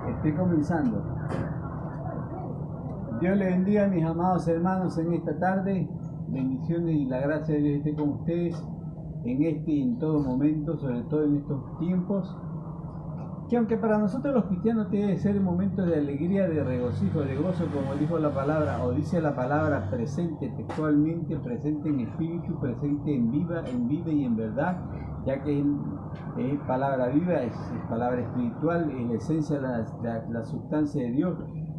Estoy comenzando. Dios le bendiga a mis amados hermanos en esta tarde. Bendiciones y la gracia de Dios esté con ustedes en este y en todo momento, sobre todo en estos tiempos, que aunque para nosotros los cristianos debe ser momentos de alegría, de regocijo, de gozo, como dijo la palabra, o dice la palabra, presente textualmente, presente en espíritu, presente en vida y en verdad, ya que es palabra viva, es palabra espiritual, es la esencia, la sustancia de Dios,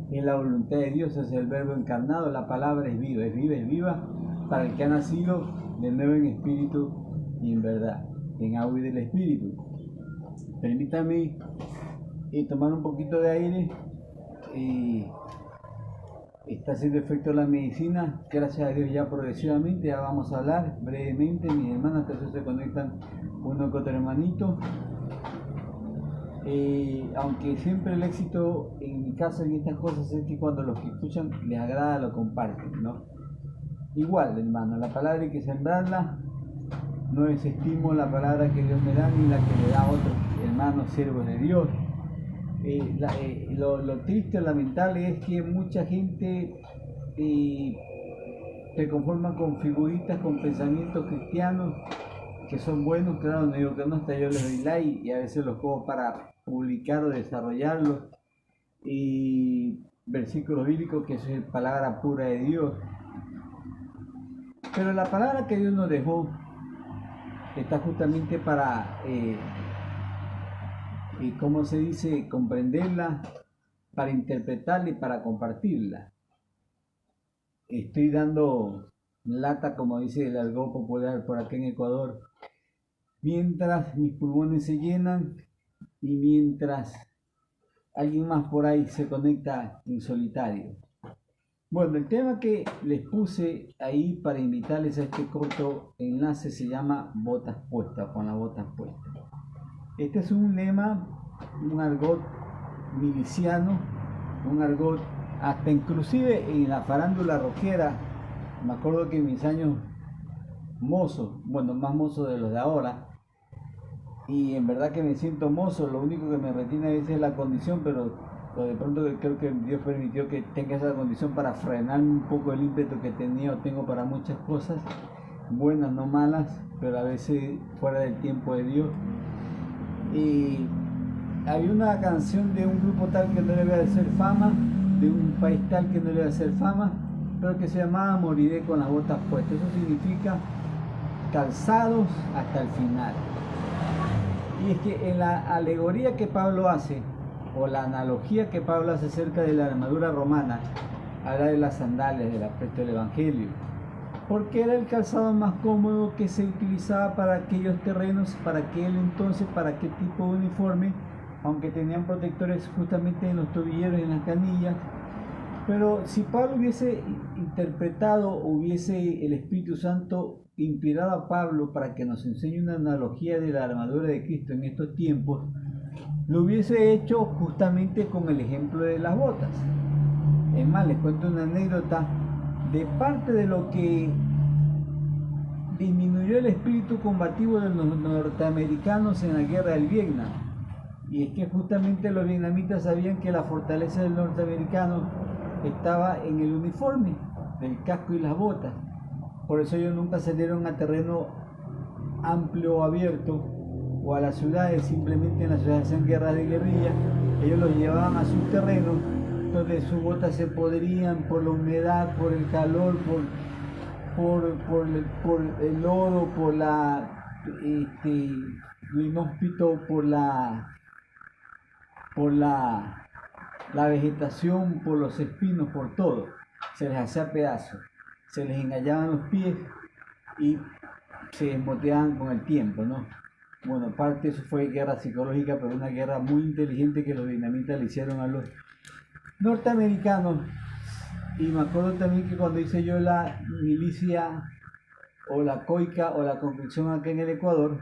es la voluntad de Dios, es el verbo encarnado. La palabra es viva para el que ha nacido de nuevo en espíritu y en verdad, en agua y del espíritu. Permítame tomar un poquito de aire. Está haciendo efecto la medicina, gracias a Dios ya progresivamente. Ya vamos a hablar brevemente, mis hermanos, que se conectan uno con otro hermanito. Aunque siempre el éxito en mi caso en estas cosas es que cuando los que escuchan les agrada lo comparten, ¿no? Igual, hermano, la palabra hay que sembrarla. No desestimo la palabra que Dios me da ni la que le da a otros hermanos siervos de Dios. Lo triste, lamentable es que mucha gente se conforma con figuritas, con pensamientos cristianos que son buenos. Claro, no digo que no, hasta yo les doy like y a veces los cojo para publicar o desarrollarlos, y versículos bíblicos que eso es palabra pura de Dios. Pero la palabra que Dios nos dejó está justamente para, ¿cómo se dice?, comprenderla, para interpretarla y para compartirla. Estoy dando lata, como dice el argot popular por acá en Ecuador, mientras mis pulmones se llenan y mientras alguien más por ahí se conecta en solitario. Bueno, el tema que les puse ahí para invitarles a este corto enlace se llama botas puestas, con las botas puestas. Este es un lema, un argot miliciano, un argot hasta inclusive en la farándula rockera. Me acuerdo que en mis años mozo, bueno, más mozo de los de ahora, y en verdad que me siento mozo, lo único que me retiene a veces es la condición, pero de pronto creo que Dios permitió que tenga esa condición para frenar un poco el ímpetu que tenía o tengo para muchas cosas, buenas, no malas, pero a veces fuera del tiempo de Dios. Y hay una canción de un grupo tal que no le voy a hacer fama, de un país tal que no le voy a hacer fama, pero que se llamaba Moriré con las botas puestas. Eso significa calzados hasta el final. Y es que en la alegoría que Pablo hace, o la analogía que Pablo hace acerca de la armadura romana, habla de las sandalias del aspecto del evangelio, porque era el calzado más cómodo que se utilizaba para aquellos terrenos, para aquel entonces, para aquel tipo de uniforme, aunque tenían protectores justamente en los tobilleros y en las canillas. Pero si Pablo hubiese interpretado, hubiese el Espíritu Santo inspirado a Pablo para que nos enseñe una analogía de la armadura de Cristo en estos tiempos, lo hubiese hecho justamente con el ejemplo de las botas. Es más, les cuento una anécdota de parte de lo que disminuyó el espíritu combativo de los norteamericanos en la guerra del Vietnam. Y es que justamente los vietnamitas sabían que la fortaleza del norteamericano estaba en el uniforme, del casco y las botas. Por eso ellos nunca salieron a terreno amplio o abierto o a las ciudades. Simplemente en las ciudades hacían guerras de guerrilla, ellos los llevaban a sus terrenos, donde sus botas se podrían por la humedad, por el calor, por el lodo, por lo inhóspito, por la vegetación, por los espinos, por todo. Se les hacía pedazos, se les engallaban los pies y se desmoteaban con el tiempo, ¿no? Bueno, parte de eso fue guerra psicológica, pero una guerra muy inteligente que los vietnamitas le hicieron a los norteamericanos. Y me acuerdo también que cuando hice yo la milicia o la coica o la conscripción acá en el Ecuador,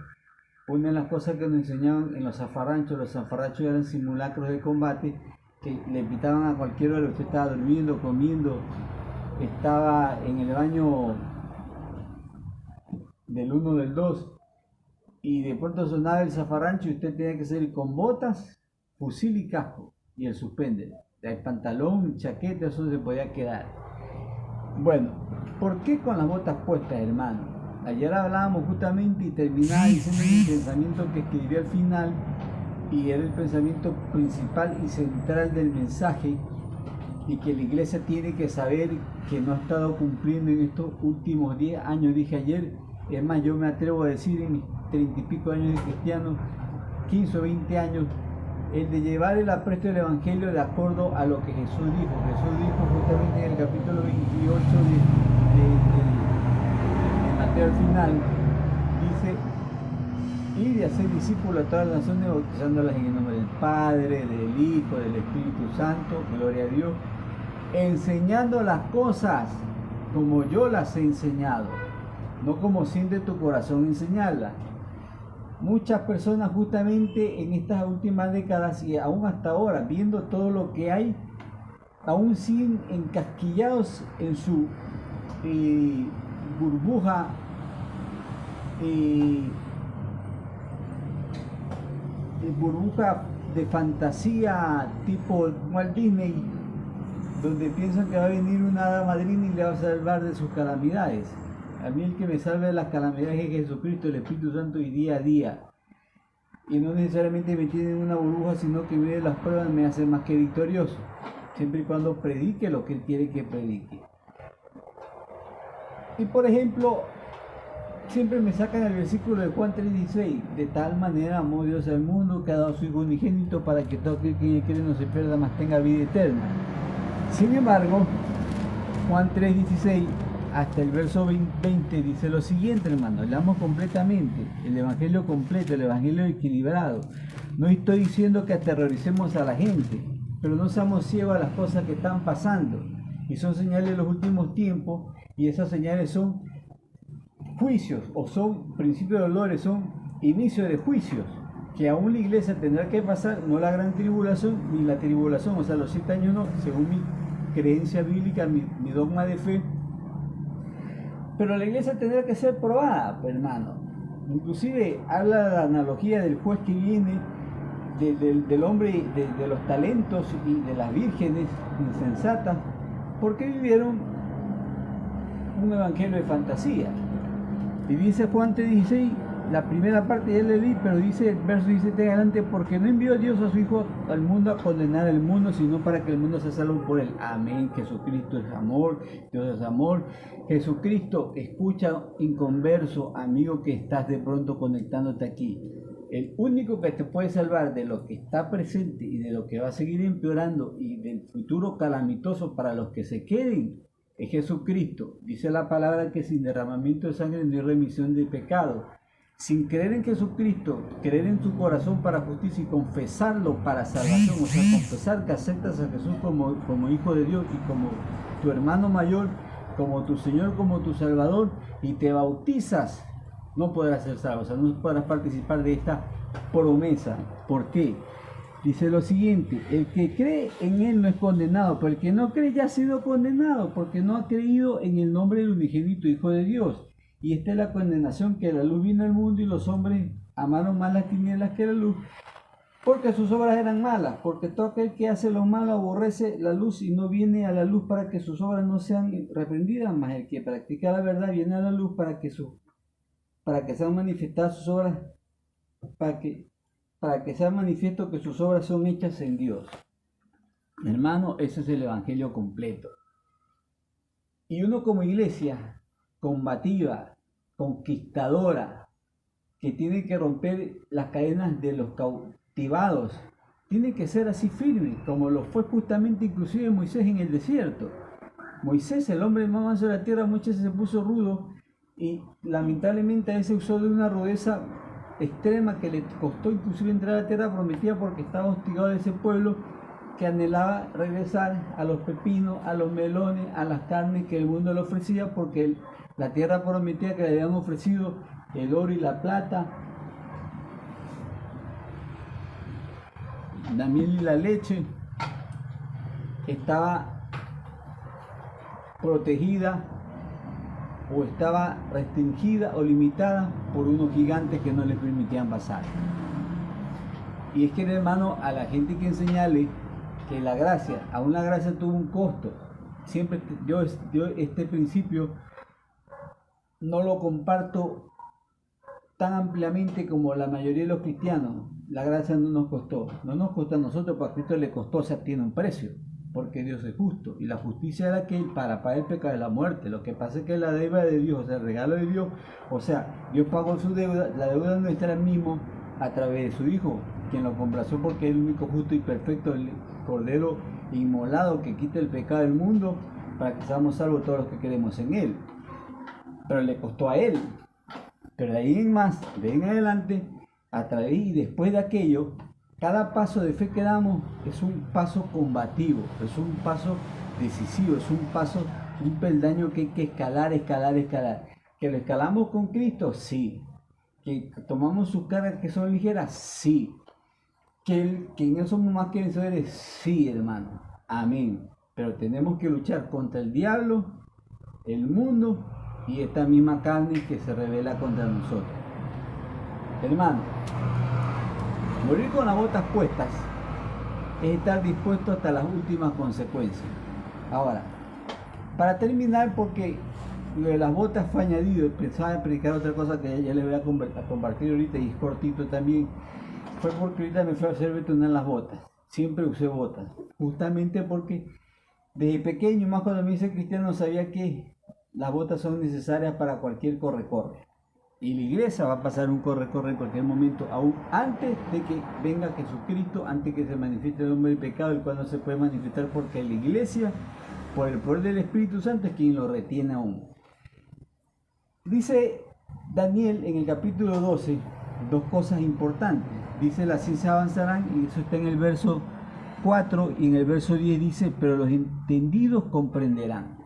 una de las cosas que nos enseñaban en los zafarranchos eran simulacros de combate que le pitaban a cualquier hora. Usted estaba durmiendo, comiendo, estaba en el baño del 1 del 2 y de pronto sonaba el zafarrancho y usted tenía que salir con botas, fusil y casco. y el suspender. El pantalón, chaqueta, eso se podía quedar. Bueno, ¿por qué con las botas puestas, hermano? Ayer hablábamos justamente y terminaba diciendo mi pensamiento que escribí al final, y era el pensamiento principal y central del mensaje, y que la iglesia tiene que saber que no ha estado cumpliendo en estos últimos 10 años, dije ayer. Es más, yo me atrevo a decir en mis 30 y pico años de cristiano, 15 o 20 años, el de llevar el apresto del Evangelio de acuerdo a lo que Jesús dijo. Jesús dijo justamente en el capítulo 28 de Mateo al final, dice: ir y hacer discípulos a todas las naciones, bautizándolas en el nombre del Padre, del Hijo, del Espíritu Santo, gloria a Dios, enseñando las cosas como yo las he enseñado, no como siente tu corazón enseñarlas. Muchas personas justamente en estas últimas décadas y aún hasta ahora, viendo todo lo que hay, aún siguen encasquillados en su burbuja burbuja de fantasía tipo Walt Disney, donde piensan que va a venir una hada madrina y le va a salvar de sus calamidades. A mí el que me salve de las calamidades es Jesucristo, el Espíritu Santo, y día a día. Y no necesariamente me tiene en una burbuja, sino que en medio de las pruebas me hace más que victorioso, siempre y cuando predique lo que Él quiere que predique. Y por ejemplo, siempre me sacan el versículo de Juan 3:16: de tal manera amó Dios al mundo que ha dado su Hijo unigénito para que todo aquel que cree no se pierda, mas tenga vida eterna. Sin embargo, Juan 3:16 hasta el verso 20 dice lo siguiente, hermano. Leamos completamente el Evangelio completo, el Evangelio equilibrado. No estoy diciendo que aterroricemos a la gente, pero no seamos ciegos a las cosas que están pasando, y son señales de los últimos tiempos, y esas señales son juicios, o son principios de dolores, son inicios de juicios, que aún la iglesia tendrá que pasar, no la gran tribulación ni la tribulación, o sea, los 7 años no, según mi creencia bíblica, mi dogma de fe, pero la iglesia tendrá que ser probada, hermano. Inclusive habla la analogía del juez que viene, del hombre, de los talentos y de las vírgenes insensatas, porque vivieron un evangelio de fantasía. Y dice Juan 3:16, la primera parte ya le leí, pero dice el verso 17 en adelante: porque no envió Dios a su Hijo al mundo a condenar al mundo, sino para que el mundo se salve por él. Amén. Jesucristo es amor, Dios es amor. Jesucristo, escucha, inconverso, amigo que estás de pronto conectándote aquí. El único que te puede salvar de lo que está presente y de lo que va a seguir empeorando y del futuro calamitoso para los que se queden es Jesucristo. Dice la palabra que sin derramamiento de sangre no hay remisión de pecado. Sin creer en Jesucristo, creer en tu corazón para justicia y confesarlo para salvación, o sea, confesar que aceptas a Jesús como Hijo de Dios y como tu hermano mayor, como tu Señor, como tu Salvador, y te bautizas, no podrás ser salvo, o sea, no podrás participar de esta promesa. ¿Por qué? Dice lo siguiente: el que cree en Él no es condenado, pero el que no cree ya ha sido condenado, porque no ha creído en el nombre del unigénito Hijo de Dios. Y esta es la condenación, que la luz vino al mundo y los hombres amaron más las tinieblas que la luz, porque sus obras eran malas. Porque todo aquel que hace lo malo aborrece la luz y no viene a la luz para que sus obras no sean reprendidas, mas el que practica la verdad viene a la luz para que sean manifestadas sus obras, para que sea manifiesto que sus obras son hechas en Dios. Hermano, ese es el evangelio completo. Y uno como iglesia combativa, conquistadora, que tiene que romper las cadenas de los cautivados, tiene que ser así firme, como lo fue justamente inclusive Moisés en el desierto. Moisés, el hombre más manso de la tierra, muchas veces se puso rudo, y lamentablemente a veces usó de una rudeza extrema que le costó inclusive entrar a la tierra prometida, porque estaba hostigado de ese pueblo que anhelaba regresar a los pepinos, a los melones, a las carnes que el mundo le ofrecía, porque la tierra prometida que le habían ofrecido, el oro y la plata, la miel y la leche, estaba protegida o estaba restringida o limitada por unos gigantes que no les permitían pasar. Y es que, hermano, a la gente hay que enseñarle que la gracia, aún la gracia tuvo un costo. Siempre yo este principio no lo comparto tan ampliamente como la mayoría de los cristianos. La gracia no nos costó a nosotros, para Cristo le costó, o sea, tiene un precio, porque Dios es justo, y la justicia era que para pagar el pecado de la muerte. Lo que pasa es que la deuda de Dios, o sea, el regalo de Dios, o sea, Dios pagó su deuda, la deuda nuestra mismo a través de su Hijo, quien lo compró porque es el único justo y perfecto, el Cordero inmolado que quita el pecado del mundo, para que seamos salvos todos los que creemos en Él. Pero le costó a Él. Pero de ahí en más, de ahí en adelante, a través y después de aquello, cada paso de fe que damos es un paso combativo, es un paso decisivo, es un paso, un peldaño que hay que escalar. ¿Que lo escalamos con Cristo? Sí. ¿Que tomamos sus cargas que son ligeras? Sí. ¿Que en eso somos más que vencedores? Sí, hermano. Amén. Pero tenemos que luchar contra el diablo, el mundo y esta misma carne que se revela contra nosotros. Hermano, morir con las botas puestas es estar dispuesto hasta las últimas consecuencias. Ahora, para terminar, porque lo de las botas fue añadido, pensaba en predicar otra cosa que ya les voy a compartir ahorita y es cortito también, fue porque ahorita me fui a hacer betonar las botas. Siempre usé botas, justamente porque desde pequeño, más cuando me hice cristiano, sabía que las botas son necesarias para cualquier corre-corre. Y la iglesia va a pasar un corre-corre en cualquier momento, aún antes de que venga Jesucristo, antes que se manifieste el hombre del pecado, el cual no se puede manifestar porque la iglesia, por el poder del Espíritu Santo, es quien lo retiene aún. Dice Daniel en el capítulo 12 dos cosas importantes. Dice: las ciencias avanzarán, y eso está en el verso 4, y en el verso 10 dice: pero los entendidos comprenderán.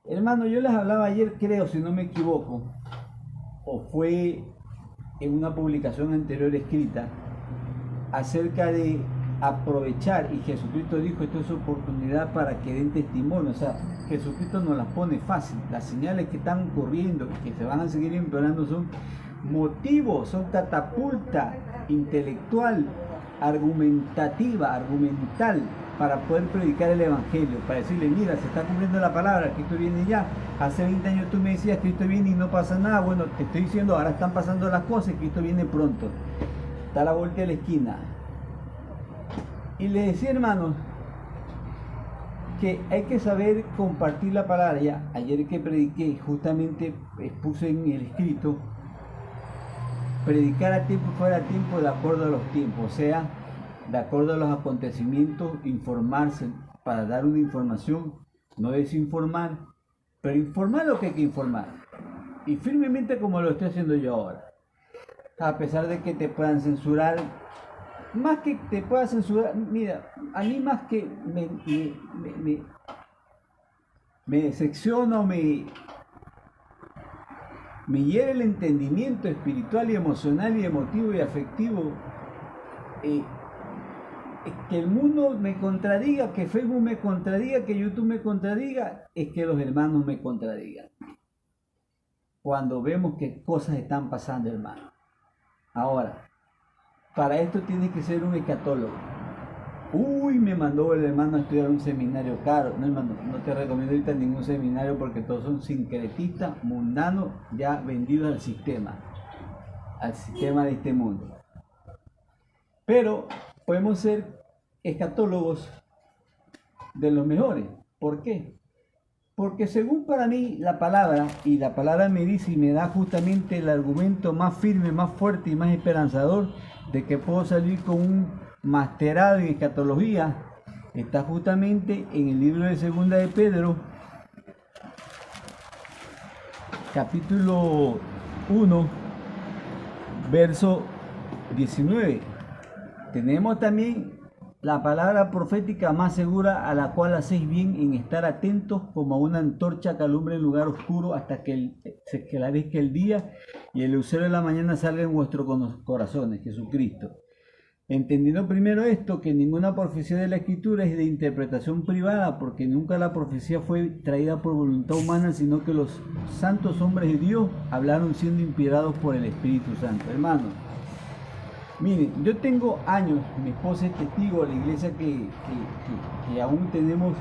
Hermano, yo les hablaba ayer, creo, si no me equivoco, o fue en una publicación anterior escrita, acerca de aprovechar, y Jesucristo dijo: esto es oportunidad para que den testimonio. O sea, Jesucristo nos las pone fácil. Las señales que están ocurriendo, que se van a seguir empeorando, son motivos, son catapulta intelectual, argumental, para poder predicar el Evangelio, para decirle: mira, se está cumpliendo la palabra, Cristo viene ya. Hace 20 años tú me decías, Cristo viene y no pasa nada. Bueno, te estoy diciendo, ahora están pasando las cosas, Cristo viene pronto, está a la vuelta de la esquina. Y les decía, hermanos, que hay que saber compartir la palabra. Ya ayer que prediqué, justamente expuse en el escrito: predicar a tiempo y fuera de tiempo, de acuerdo a los tiempos, o sea, de acuerdo a los acontecimientos, informarse para dar una información, no desinformar, pero informar lo que hay que informar, y firmemente como lo estoy haciendo yo ahora. A pesar de que te puedan censurar, más que te pueda censurar, mira, a mí más que me decepciona, me hiere el entendimiento espiritual y emocional y emotivo y afectivo, que el mundo me contradiga, que Facebook me contradiga, que YouTube me contradiga, es que los hermanos me contradigan. Cuando vemos que cosas están pasando, hermano. Ahora, para esto tienes que ser un escatólogo. Uy, me mandó el hermano a estudiar un seminario caro. No, hermano, no te recomiendo ahorita ningún seminario, porque todos son sincretistas, mundanos, ya vendidos al sistema de este mundo. Pero podemos ser escatólogos de los mejores. ¿Por qué? Porque según para mí la palabra, y la palabra me dice y me da justamente el argumento más firme, más fuerte y más esperanzador de que puedo salir con un masterado en escatología, está justamente en el libro de Segunda de Pedro, capítulo 1, verso 19. Tenemos también la palabra profética más segura, a la cual hacéis bien en estar atentos como a una antorcha que alumbra en lugar oscuro hasta que se esclarezca el día y el lucero de la mañana salga en vuestros corazones, Jesucristo. Entendiendo primero esto, que ninguna profecía de la Escritura es de interpretación privada, porque nunca la profecía fue traída por voluntad humana, sino que los santos hombres de Dios hablaron siendo inspirados por el Espíritu Santo. Hermano, Miren, yo tengo años, mi esposa es testigo de la iglesia que aún tenemos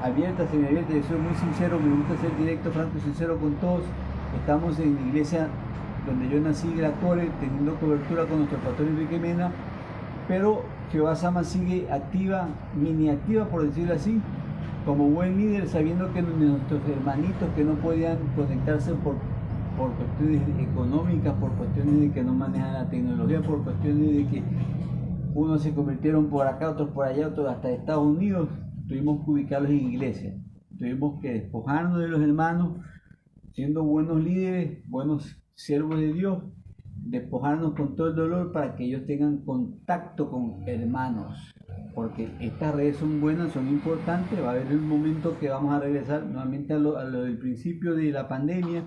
abierta, semiabierta. Yo soy muy sincero, me gusta ser directo, franco y sincero con todos. Estamos en la iglesia donde yo nací, Gracore, teniendo cobertura con nuestro pastor Enrique Mena, pero Jehová Sama sigue activa, mini activa por decirlo así, como buen líder, sabiendo que nuestros hermanitos que no podían conectarse por cuestiones económicas, por cuestiones de que no manejan la tecnología, por cuestiones de que unos se convirtieron por acá, otros por allá, otros hasta Estados Unidos, tuvimos que ubicarlos en iglesia, tuvimos que despojarnos de los hermanos, siendo buenos líderes, buenos siervos de Dios, despojarnos con todo el dolor para que ellos tengan contacto con hermanos, porque estas redes son buenas, son importantes. Va a haber un momento que vamos a regresar nuevamente a lo del principio de la pandemia,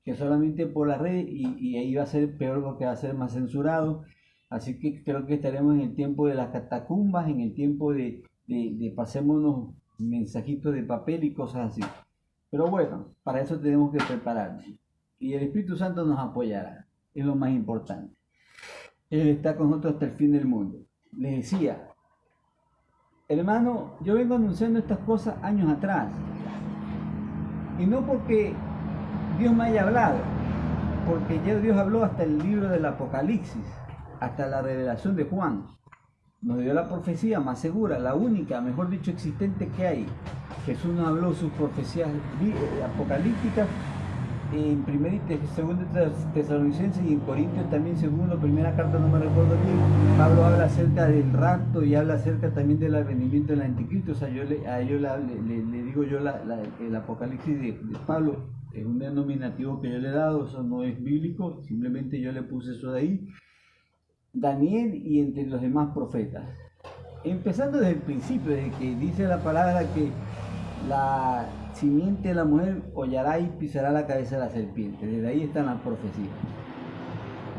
que solamente por la red, y ahí va a ser peor porque va a ser más censurado. Así que creo que estaremos en el tiempo de las catacumbas, en el tiempo de pasémonos mensajitos de papel y cosas así. Pero bueno, para eso tenemos que prepararnos. Y el Espíritu Santo nos apoyará, es lo más importante. Él está con nosotros hasta el fin del mundo. Les decía, hermano, yo vengo anunciando estas cosas años atrás. Y no porque Dios me haya hablado, porque ya Dios habló hasta el libro del Apocalipsis, hasta la revelación de Juan. Nos dio la profecía más segura, la única, mejor dicho, existente que hay. Jesús nos habló sus profecías apocalípticas en 1 y 2 Tesalonicenses y en Corintios también, según la primera carta, no me recuerdo bien. Pablo habla acerca del rapto y habla acerca también del advenimiento del anticristo. O sea, yo le digo yo el Apocalipsis de Pablo es un denominativo que yo le he dado, eso no es bíblico, simplemente yo le puse eso de ahí. Daniel y entre los demás profetas. Empezando desde el principio, desde que dice la palabra que la simiente de la mujer hollará y pisará la cabeza de la serpiente. Desde ahí están las profecías.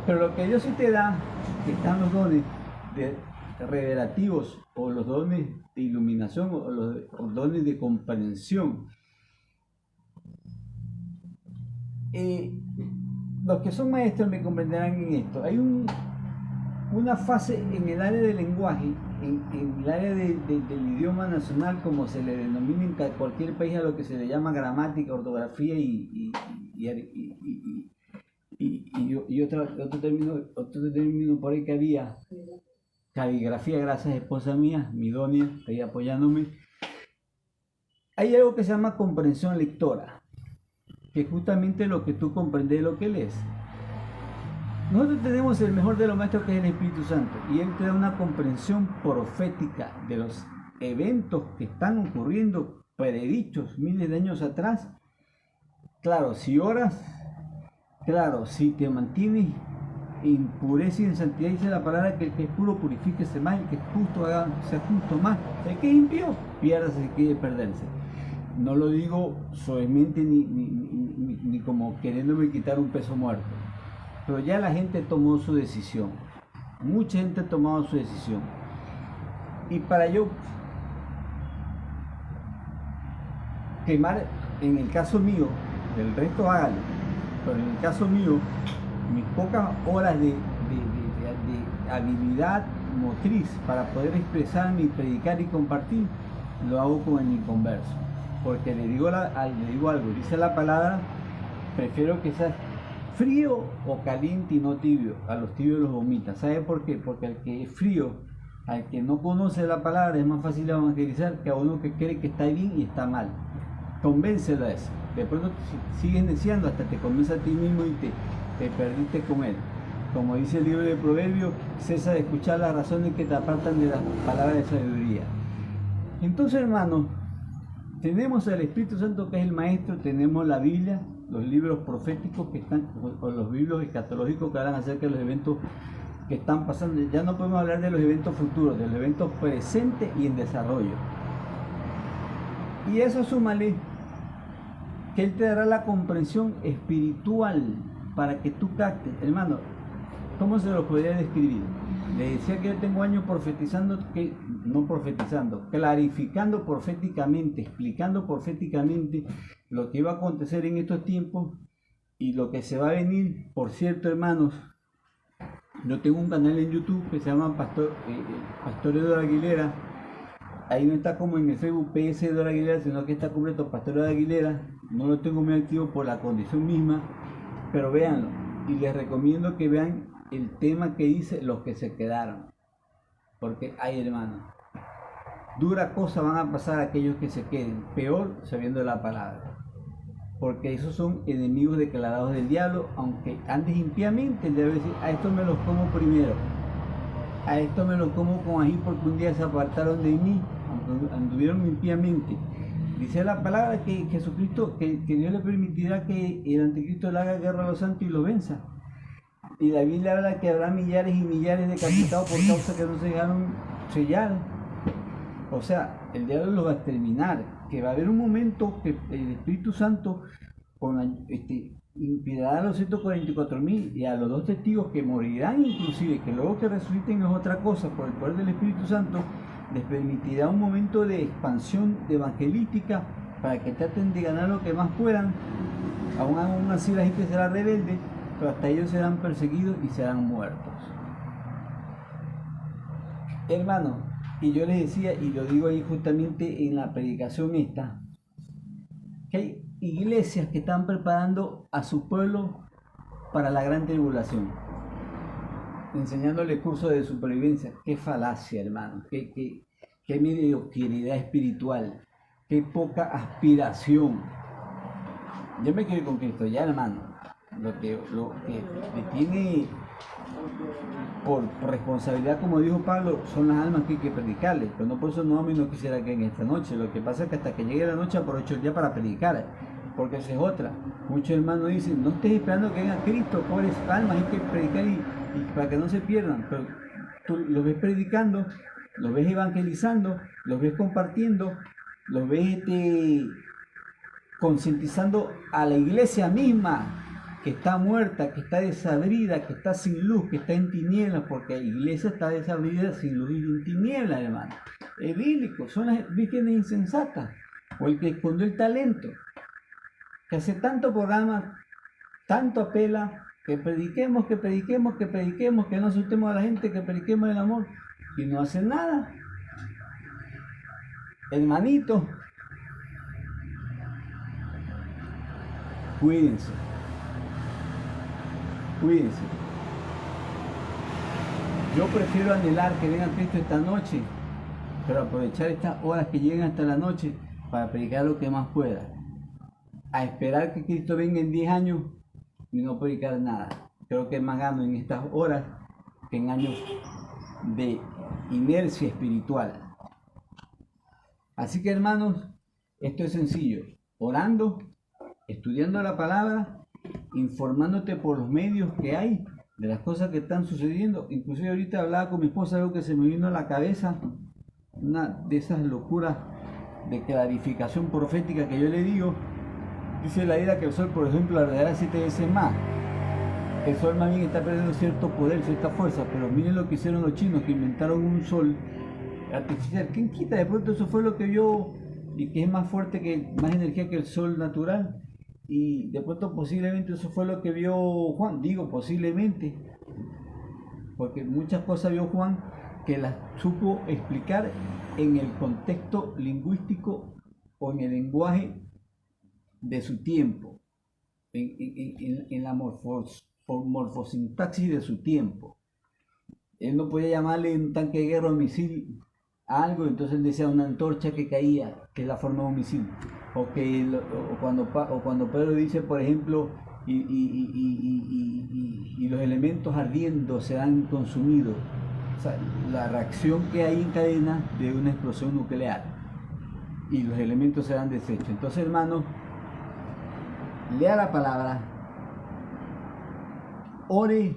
Pero lo que Dios sí te da, que están los dones revelativos, o los dones de iluminación, o los dones de comprensión. Los que son maestros me comprenderán en esto. Hay una fase en el área del lenguaje, en el área del idioma nacional, como se le denomina en cualquier país, a lo que se le llama gramática, ortografía y otro término por ahí que había, caligrafía. Gracias, esposa mía, mi Donia, está ahí apoyándome. Hay algo que se llama comprensión lectora, que es justamente lo que tú comprendes de lo que lees. Nosotros tenemos el mejor de los maestros, que es el Espíritu Santo, y Él te da una comprensión profética de los eventos que están ocurriendo, predichos miles de años atrás. Claro, si oras, claro, si te mantienes en pureza y en santidad, dice la palabra que el que es puro purifíquese más, el que es justo sea justo más, el que es impío piérdase, si quiere perderse. No lo digo suavemente ni como queriéndome quitar un peso muerto. Pero ya la gente tomó su decisión. Mucha gente ha tomado su decisión. Y para yo quemar, en el caso mío, del resto hágalo, pero en el caso mío, mis pocas horas de habilidad motriz para poder expresarme y predicar y compartir, lo hago con el inconverso. Porque le digo algo, dice la palabra, prefiero que sea frío o caliente y no tibio. A los tibios los vomita. ¿Sabe por qué? Porque al que es frío, al que no conoce la palabra, es más fácil evangelizar que a uno que cree que está bien y está mal. Convéncelo a eso. De pronto sigues deseando, hasta te convence a ti mismo y te perdiste con él. Como dice el libro de Proverbios, cesa de escuchar las razones que te apartan de las palabras de sabiduría. Entonces, hermanos, tenemos al Espíritu Santo, que es el Maestro, tenemos la Biblia, los libros proféticos que están, o los libros escatológicos que hablan acerca de los eventos que están pasando. Ya no podemos hablar de los eventos futuros, de los eventos presentes y en desarrollo. Y eso súmale que Él te dará la comprensión espiritual para que tú captes. Hermano, ¿cómo se lo podría describir? Le decía que yo tengo años clarificando proféticamente, explicando proféticamente lo que iba a acontecer en estos tiempos y lo que se va a venir. Por cierto, hermanos, Yo tengo un canal en YouTube que se llama Pastor Eduardo Aguilera. Ahí no está como en el Facebook PS Eduardo Aguilera, sino que está completo Pastor Eduardo Aguilera. No lo tengo muy activo por la condición misma, pero véanlo. Y les recomiendo que vean el tema que dice los que se quedaron. Porque hay, hermano, dura cosa van a pasar aquellos que se queden, peor sabiendo la palabra. Porque esos son enemigos declarados del diablo, aunque antes impíamente él debe decir, a esto me los como primero, a esto me los como con ají porque un día se apartaron de mí, aunque anduvieron impíamente. Dice la palabra que Jesucristo, que Dios le permitirá que el anticristo le haga guerra a los santos y lo venza. Y la Biblia habla que habrá millares y millares de decapitados por causa que no se dejaron sellar. O sea, el diablo los va a exterminar, que va a haber un momento que el Espíritu Santo inspirará a los 144.000 y a los 2 testigos que morirán inclusive, que luego que resuciten es otra cosa, por el poder del Espíritu Santo, les permitirá un momento de expansión evangelística para que traten de ganar lo que más puedan. Aún así la gente será rebelde, pero hasta ellos serán perseguidos y serán muertos. Hermano, y yo les decía, y lo digo ahí justamente en la predicación esta, que hay iglesias que están preparando a su pueblo para la gran tribulación, enseñándole cursos de supervivencia. Qué falacia, hermano, qué mediocridad espiritual, qué poca aspiración. Yo me quiero ir con Cristo ya, hermano. Lo que le tiene por responsabilidad, como dijo Pablo, son las almas que hay que predicarles, pero no por eso no quisiera que en esta noche. Lo que pasa es que hasta que llegue la noche aprovecho el día para predicar, porque esa es otra. Muchos hermanos dicen, no estés esperando que venga Cristo, pobres almas, hay que predicar y para que no se pierdan, pero tú los ves predicando, los ves evangelizando, los ves compartiendo, los ves concientizando a la iglesia misma, que está muerta, que está desabrida, que está sin luz, que está en tinieblas, porque la iglesia está desabrida, sin luz y en tinieblas, hermano. Es bíblico, son las vírgenes insensatas, o el que escondió el talento, que hace tanto programa, tanto apela, que prediquemos, que no asustemos a la gente, que prediquemos el amor, y no hacen nada. Hermanito, cuídense. Cuídense. Yo prefiero anhelar que venga Cristo esta noche, pero aprovechar estas horas que lleguen hasta la noche para predicar lo que más pueda. A esperar que Cristo venga en 10 años y no predicar nada. Creo que más gano en estas horas que en años de inercia espiritual. Así que, hermanos, esto es sencillo. Orando, estudiando la palabra, informándote por los medios que hay de las cosas que están sucediendo. Inclusive ahorita hablaba con mi esposa, algo que se me vino a la cabeza, una de esas locuras de clarificación profética que yo le digo. Dice la ira que el sol, por ejemplo, alrededor 7 veces más. El sol más bien está perdiendo cierto poder, cierta fuerza, pero miren lo que hicieron los chinos, que inventaron un sol artificial. ¿Quién quita? De pronto eso fue lo que vio y que es más fuerte, más energía que el sol natural. Y de pronto posiblemente eso fue lo que vio Juan. Digo posiblemente, porque muchas cosas vio Juan que las supo explicar en el contexto lingüístico o en el lenguaje de su tiempo, en la morfosintaxis de su tiempo. Él no podía llamarle un tanque de guerra o misil a algo, entonces él decía una antorcha que caía, que es la forma de un misil. O cuando Pedro dice, por ejemplo, y los elementos ardiendo serán consumidos. O sea, la reacción que hay en cadena de una explosión nuclear y los elementos serán deshechos. Entonces, hermanos, lea la palabra, ore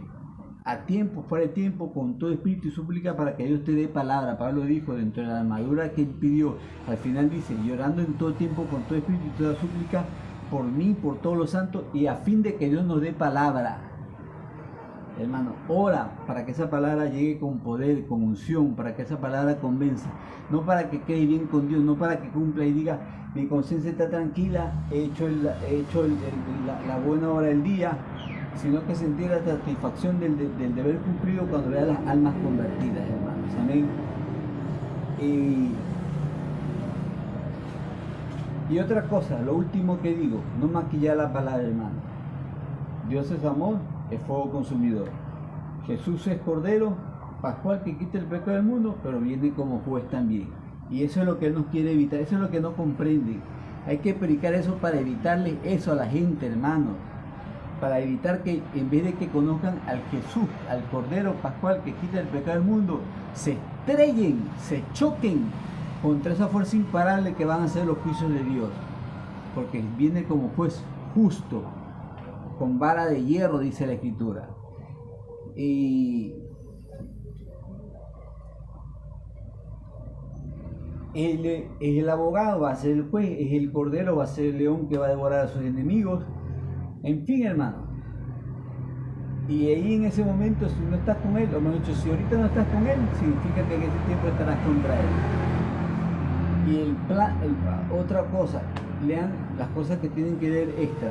a tiempo, fuera de tiempo, con todo espíritu y súplica para que Dios te dé palabra. Pablo dijo, dentro de la armadura que él pidió, al final dice, llorando en todo tiempo, con todo espíritu y toda súplica, por mí, por todos los santos, y a fin de que Dios nos dé palabra. Hermano, ora para que esa palabra llegue con poder, con unción, para que esa palabra convenza, no para que quede bien con Dios, no para que cumpla y diga, mi conciencia está tranquila, he hecho la buena obra del día, sino que sentir la satisfacción del deber cumplido cuando vea las almas convertidas, hermanos. Amén. Y otra cosa, lo último que digo, no maquillar la palabra, hermano. Dios es amor, es fuego consumidor. Jesús es Cordero Pascual que quita el pecado del mundo, pero viene como juez también. Y eso es lo que Él nos quiere evitar, eso es lo que no comprende. Hay que predicar eso para evitarle eso a la gente, hermano. Para evitar que en vez de que conozcan al Jesús, al Cordero Pascual que quita el pecado del mundo, se estrellen, se choquen contra esa fuerza imparable que van a ser los juicios de Dios. Porque viene como juez justo, con vara de hierro, dice la Escritura. Y Él es el abogado, va a ser el juez, es el Cordero, va a ser el león que va a devorar a sus enemigos. En fin, hermano. Y ahí en ese momento, si no estás con Él, o mejor dicho, si ahorita no estás con Él, significa que en ese tiempo estarás contra Él. Y otra cosa, lean las cosas que tienen que leer extra.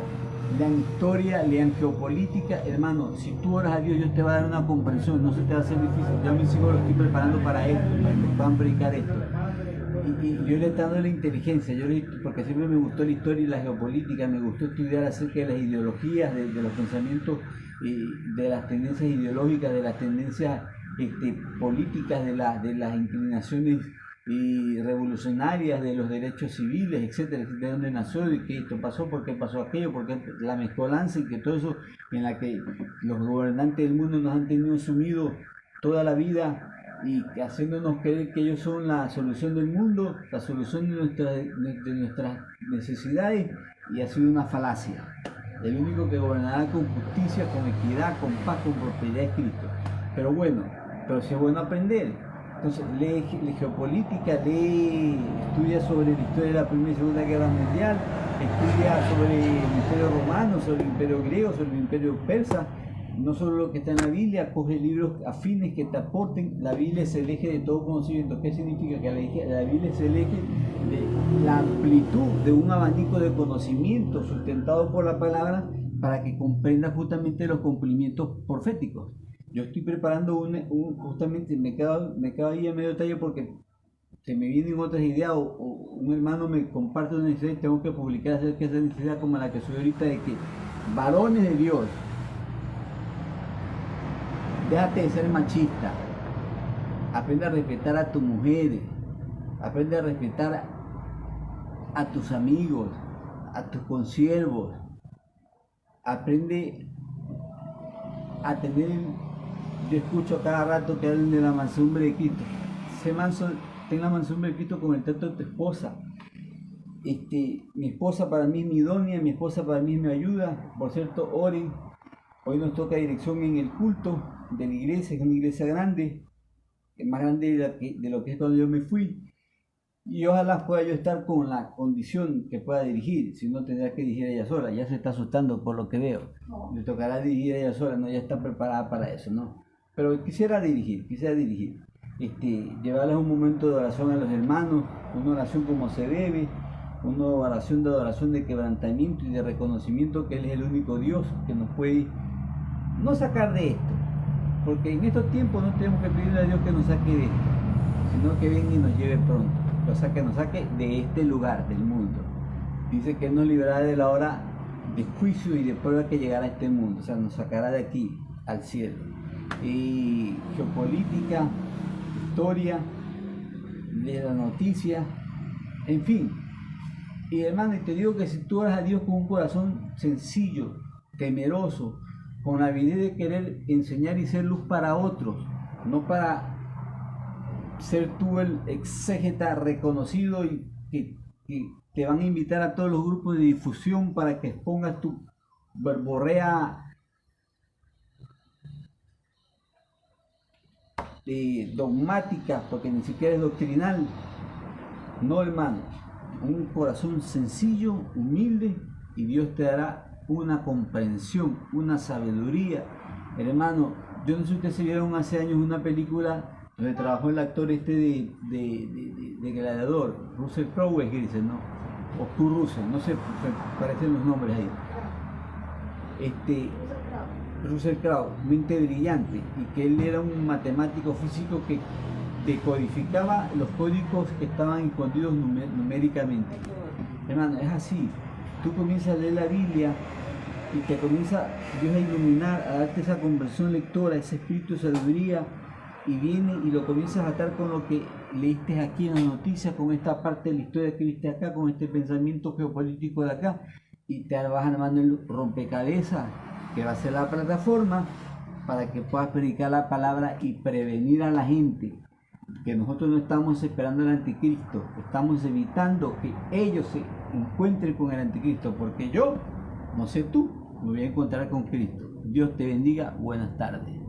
Lean historia, lean geopolítica. Hermano, si tú oras a Dios, Dios te va a dar una comprensión, no se te va a hacer difícil. Yo a mis hijos los estoy preparando para esto, para que puedan predicar esto. Y yo le estoy dando la inteligencia, porque siempre me gustó la historia y la geopolítica, me gustó estudiar acerca de las ideologías, de los pensamientos, de las tendencias ideológicas, de las tendencias políticas, de las inclinaciones revolucionarias, de los derechos civiles, etcétera, de dónde nació, de qué esto pasó, por qué pasó aquello, por qué la mezcolanza y que todo eso en la que los gobernantes del mundo nos han tenido sumidos toda la vida y haciéndonos creer que ellos son la solución del mundo, la solución de nuestras necesidades, y ha sido una falacia. El único que gobernará con justicia, con equidad, con paz, con prosperidad es Cristo. Pero si es bueno aprender. Entonces lee geopolítica, estudia sobre la historia de la Primera y Segunda Guerra Mundial, estudia sobre el Imperio Romano, sobre el Imperio Griego, sobre el Imperio Persa. No solo lo que está en la Biblia, coge libros afines que te aporten. La Biblia es el eje de todo conocimiento. ¿Qué significa? Que la Biblia es el eje de la amplitud de un abanico de conocimiento sustentado por la palabra para que comprenda justamente los cumplimientos proféticos. Yo estoy preparando justamente, me quedo ahí a medio detalle porque se me vienen otras ideas o un hermano me comparte una necesidad y tengo que publicar acerca de esa necesidad como la que soy ahorita, de que varones de Dios, déjate de ser machista, aprende a respetar a tus mujeres, aprende a respetar a tus amigos, a tus consiervos, aprende a tener, yo escucho a cada rato que hablan de la mansedumbre de Cristo. Ten la mansedumbre de Cristo con el trato de tu esposa. Mi esposa para mí es mi idónea, mi esposa para mí me ayuda. Por cierto, oren. Hoy nos toca dirección en el culto de la iglesia, que es una iglesia grande, es más grande de lo que es cuando yo me fui. Y ojalá pueda yo estar con la condición que pueda dirigir, si no tendrá que dirigir ella sola. Ya se está asustando por lo que veo. Le tocará dirigir ella sola, no, ya está preparada para eso, ¿no? Pero quisiera dirigir. Llevarles un momento de oración a los hermanos, una oración como se debe, una oración de adoración, de quebrantamiento y de reconocimiento que Él es el único Dios que nos puede no sacar de esto, porque en estos tiempos no tenemos que pedirle a Dios que nos saque de esto, sino que venga y nos lleve pronto, que nos saque de este lugar del mundo. Dice que Él nos librará de la hora de juicio y de prueba que llegará a este mundo, o sea, nos sacará de aquí al cielo. Y geopolítica, historia, de la noticia, en fin. Y hermano, te digo que si tú oras a Dios con un corazón sencillo, temeroso, con la habilidad de querer enseñar y ser luz para otros, no para ser tú el exégeta reconocido y que te van a invitar a todos los grupos de difusión para que expongas tu verborrea dogmática, porque ni siquiera es doctrinal. No, hermano, un corazón sencillo, humilde, y Dios te dará una comprensión, una sabiduría. Hermano, yo no sé si ustedes se vieron hace años una película donde trabajó el actor de Gladiador, Russell Crowe, que dicen, ¿no? O Kurt Russell, no sé, parecen los nombres ahí. Russell Crowe, mente brillante, y que él era un matemático físico que decodificaba los códigos que estaban escondidos numéricamente. Hermano, es así. Tú comienzas a leer la Biblia y te comienza Dios a iluminar, a darte esa conversión lectora, ese espíritu de sabiduría, y viene y lo comienzas a atar con lo que leíste aquí en las noticias, con esta parte de la historia que viste acá, con este pensamiento geopolítico de acá, y te vas armando el rompecabezas que va a ser la plataforma para que puedas predicar la palabra y prevenir a la gente. Que nosotros no estamos esperando al anticristo, estamos evitando que ellos se encuentren con el anticristo, porque yo, no sé tú, me voy a encontrar con Cristo. Dios te bendiga, buenas tardes.